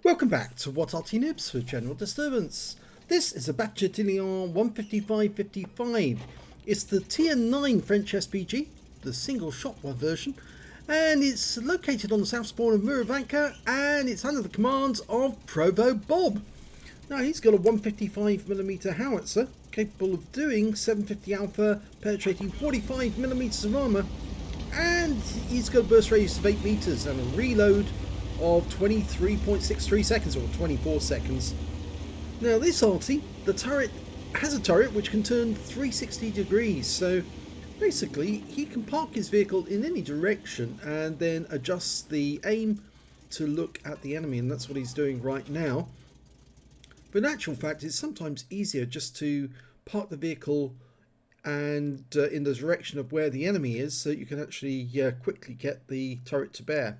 Welcome back to What Arty Noobs for General Disturbance. This is a Bat Châtillon 155-55. It's the Tier 9 French SPG, the single shot one version, and it's located on the south spawn of Murovanka, and it's under the commands of ProvoBob. Now he's got a 155mm howitzer, capable of doing 750 alpha, penetrating 45mm of armour, and he's got a burst radius of 8 meters and a reload of 23.63 seconds or 24 seconds. Now this Arty, the turret has a turret which can turn 360 degrees, so basically he can park his vehicle in any direction and then adjust the aim to look at the enemy, and that's what he's doing right now. But in actual fact, it's sometimes easier just to park the vehicle and in the direction of where the enemy is, so you can actually quickly get the turret to bear.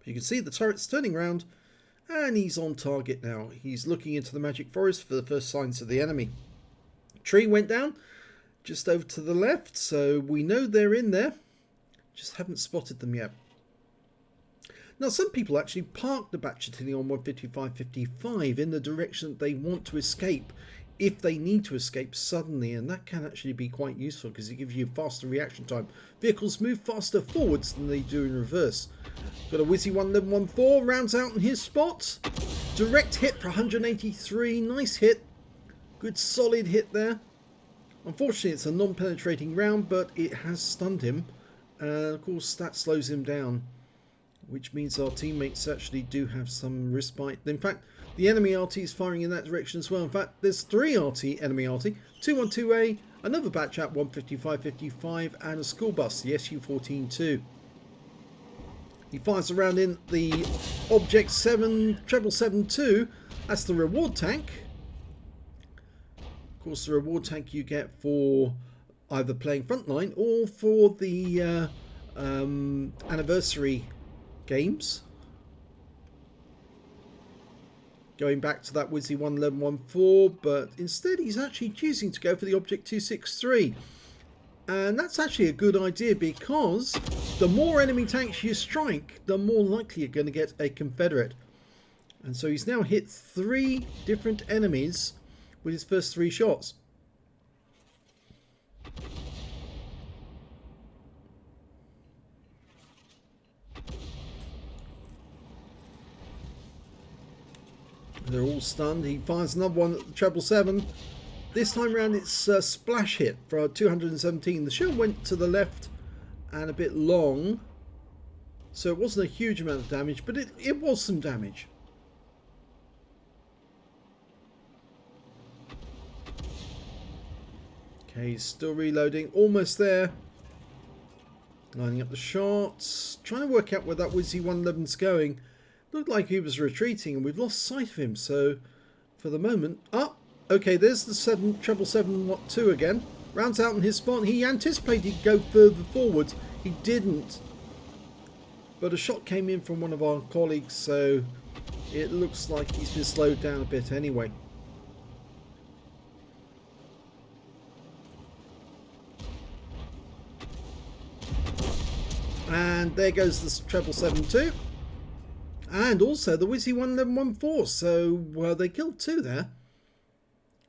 You can see the turret's turning around and he's on target now. He's looking into the magic forest for the first signs of the enemy. Tree went down just over to the left, so we know they're in there. Just haven't spotted them yet. Now some people actually park the Bat Châtillon 155-55 in the direction that they want to escape if they need to escape suddenly, and that can actually be quite useful because it gives you faster reaction time. Vehicles move faster forwards than they do in reverse. Got a Wizzy 11114, rounds out in his spot. Direct hit for 183, nice hit. Good solid hit there. Unfortunately it's a non-penetrating round, but it has stunned him. Of course that slows him down, which means our teammates actually do have some respite. In fact, the enemy Arty is firing in that direction as well. In fact, there's 3 Arty, enemy Arty, 212A, another Bat Chat 155-55, and a school bus, the SU-14-2. He fires around in the Object 777-2. That's the reward tank. Of course, the reward tank you get for either playing Frontline or for the anniversary games. Going back to that Wizzy 11114, but instead he's actually choosing to go for the Object 263. And that's actually a good idea, because the more enemy tanks you strike, the more likely you're going to get a Confederate. And so he's now hit 3 different enemies with his first 3 shots. They're all stunned. He fires another one at the 777. This time around it's a splash hit for 217. The shell went to the left and a bit long, so it wasn't a huge amount of damage, but it was some damage. Okay, he's still reloading. Almost there. Lining up the shots. Trying to work out where that Wizzy 111's going. Looked like he was retreating and we've lost sight of him, so for the moment... okay, there's the 777-2 again. Rounds out in his spot. He anticipated he'd go further forward. He didn't. But a shot came in from one of our colleagues, so it looks like he's been slowed down a bit anyway. And there goes the 777-2. And also the Wizzy 11114, so they killed 2 there.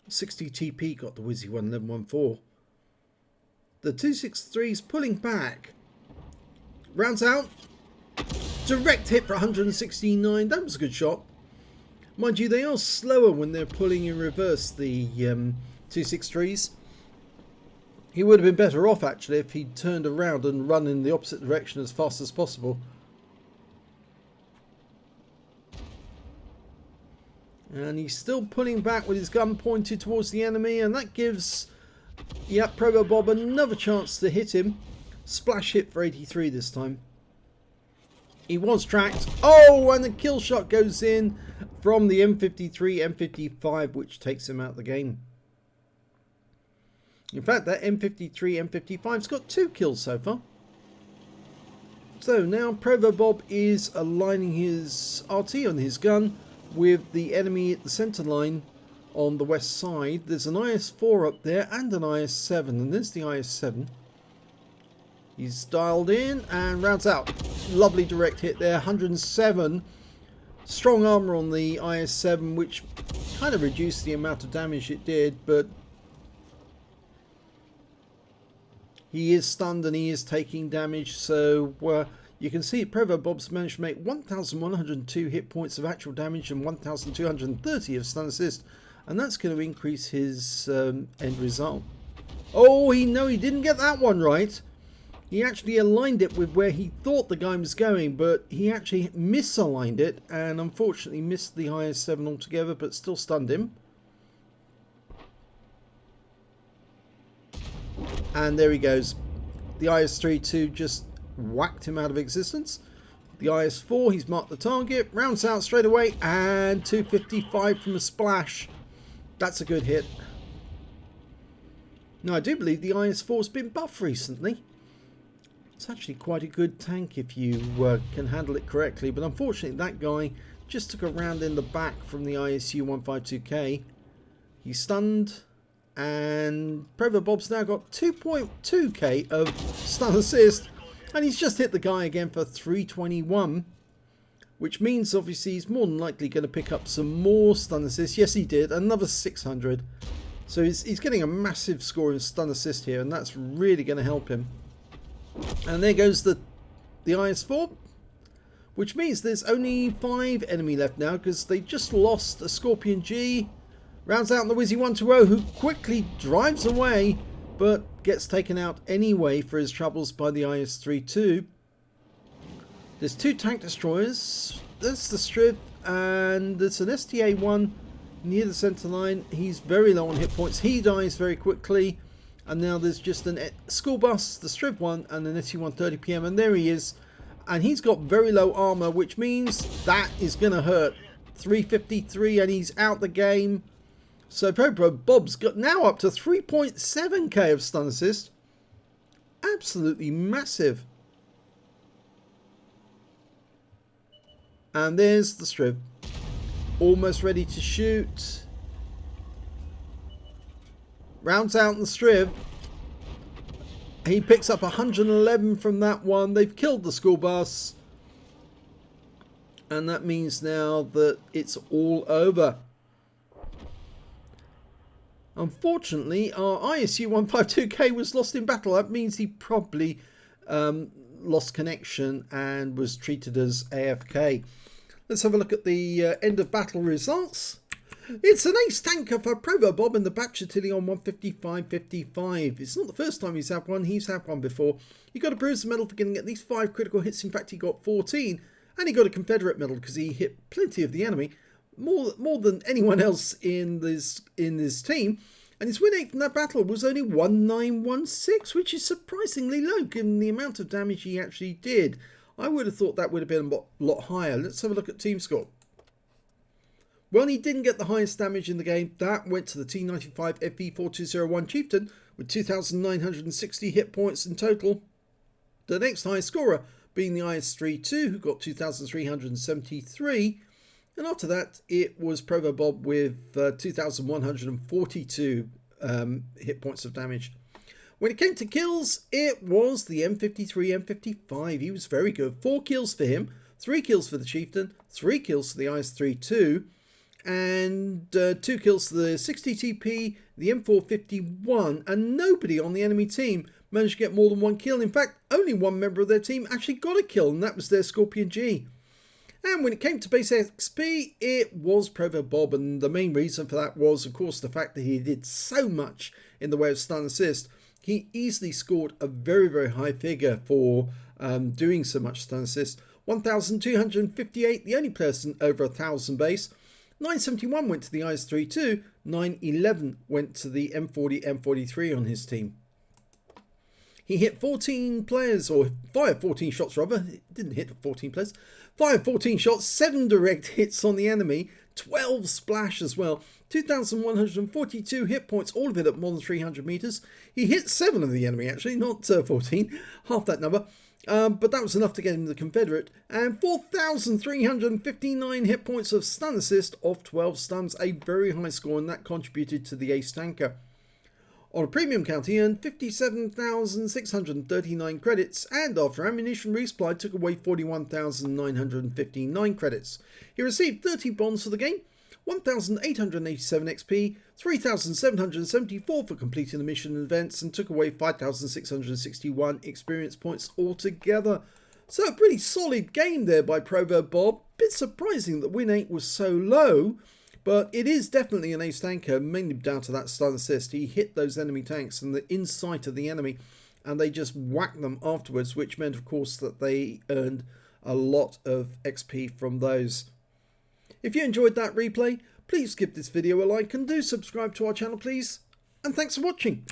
60 TP got the Wizzy 11114. The 263's pulling back. Rounds out. Direct hit for 169. That was a good shot. Mind you, they are slower when they're pulling in reverse, the 263's. He would have been better off actually if he'd turned around and run in the opposite direction as fast as possible. And he's still pulling back with his gun pointed towards the enemy, and that gives ProvoBob another chance to hit him. Splash hit for 83 this time. He was tracked. Oh, and the kill shot goes in from the M53, M55, which takes him out of the game. In fact, that M53, M55's got 2 kills so far. So now ProvoBob is aligning his RT on his gun with the enemy at the centre line on the west side. There's an IS-4 up there and an IS-7, and there's the IS-7. He's dialed in and rounds out. Lovely direct hit there, 107. Strong armor on the IS-7, which kind of reduced the amount of damage it did, but he is stunned and he is taking damage. So you can see ProvoBob's managed to make 1,102 hit points of actual damage and 1,230 of stun assist, and that's going to increase his end result. Oh, he didn't get that one right. He actually aligned it with where he thought the guy was going, but he actually misaligned it and unfortunately missed the IS-7 altogether, but still stunned him. And there he goes. The IS-32 just whacked him out of existence. The IS-4, he's marked the target, rounds out straight away, and 255 from a splash. That's a good hit. Now, I do believe the IS-4's been buffed recently. It's actually quite a good tank if you can handle it correctly, but unfortunately that guy just took a round in the back from the ISU-152K. He's stunned, and ProvoBob's now got 2.2k of stun assist, and he's just hit the guy again for 321, which means obviously he's more than likely going to pick up some more stun assist. Yes, he did, another 600. So he's getting a massive score in stun assist here, and that's really going to help him. And there goes the IS-4, which means there's only 5 enemy left now, because they just lost a Scorpion G. Rounds out in the Wizzy 120, who quickly drives away, but gets taken out anyway for his troubles by the IS-32. There's 2 tank destroyers. That's the Strip, and there's an STA-1 near the center line. He's very low on hit points. He dies very quickly. And now there's just a school bus, the Strip 1, and an SU-130 PM, and there he is. And he's got very low armor, which means that is going to hurt. 353, and he's out the game. So ProvoBob's got now up to 3.7k of stun assist. Absolutely massive. And there's the Strip, almost ready to shoot. Rounds out in the Strip. He picks up 111 from that one. They've killed the school bus. And that means now that it's all over. Unfortunately, our ISU-152K was lost in battle. That means he probably lost connection and was treated as AFK. Let's have a look at the end of battle results. It's an ace tanker for ProvoBob in the Bat Châtillon 155-55. It's not the first time he's had one. He's had one before. He got a Bruiser medal for getting at least 5 critical hits. In fact, he got 14. And he got a Confederate medal because he hit plenty of the enemy. More than anyone else in this team. And his win rate from that battle was only 1916, which is surprisingly low given the amount of damage he actually did. I would have thought that would have been a lot higher. Let's have a look at team score. Well, he didn't get the highest damage in the game. That went to the T95 FV4201 Chieftain with 2,960 hit points in total. The next highest scorer being the IS-32, who got 2,373. And after that, it was ProvoBob with 2,142 hit points of damage. When it came to kills, it was the M53, M55. He was very good. 4 kills for him, 3 kills for the Chieftain, 3 kills for the IS-32. And 2 kills to the 60 TP, the M451, and nobody on the enemy team managed to get more than 1 kill. In fact, only one member of their team actually got a kill, and that was their Scorpion G. And when it came to base XP, it was ProvoBob, and the main reason for that was, of course, the fact that he did so much in the way of stun assist. He easily scored a very, very high figure for doing so much stun assist. 1,258, the only person over 1,000 base. 971 went to the IS-32, 911 went to the M40, M43 on his team. He hit 14 players, or fired 14 shots rather, it didn't hit 14 players, fired 14 shots, 7 direct hits on the enemy, 12 splash as well, 2,142 hit points, all of it at more than 300 meters. He hit 7 of the enemy actually, not 14, half that number. But that was enough to get him the Confederate, and 4,359 hit points of stun assist off 12 stuns, a very high score, and that contributed to the ace tanker. On a premium count, he earned 57,639 credits, and after ammunition resupply took away 41,959 credits. He received 30 bonds for the game, 1,887 XP, 3,774 for completing the mission and events, and took away 5,661 experience points altogether. So a pretty solid game there by ProvoBob. Bit surprising that win 8 was so low, but it is definitely an ace tanker, mainly down to that stun assist. He hit those enemy tanks and the inside of the enemy, and they just whacked them afterwards, which meant, of course, that they earned a lot of XP from those. If you enjoyed that replay, please give this video a like and do subscribe to our channel, please. And thanks for watching.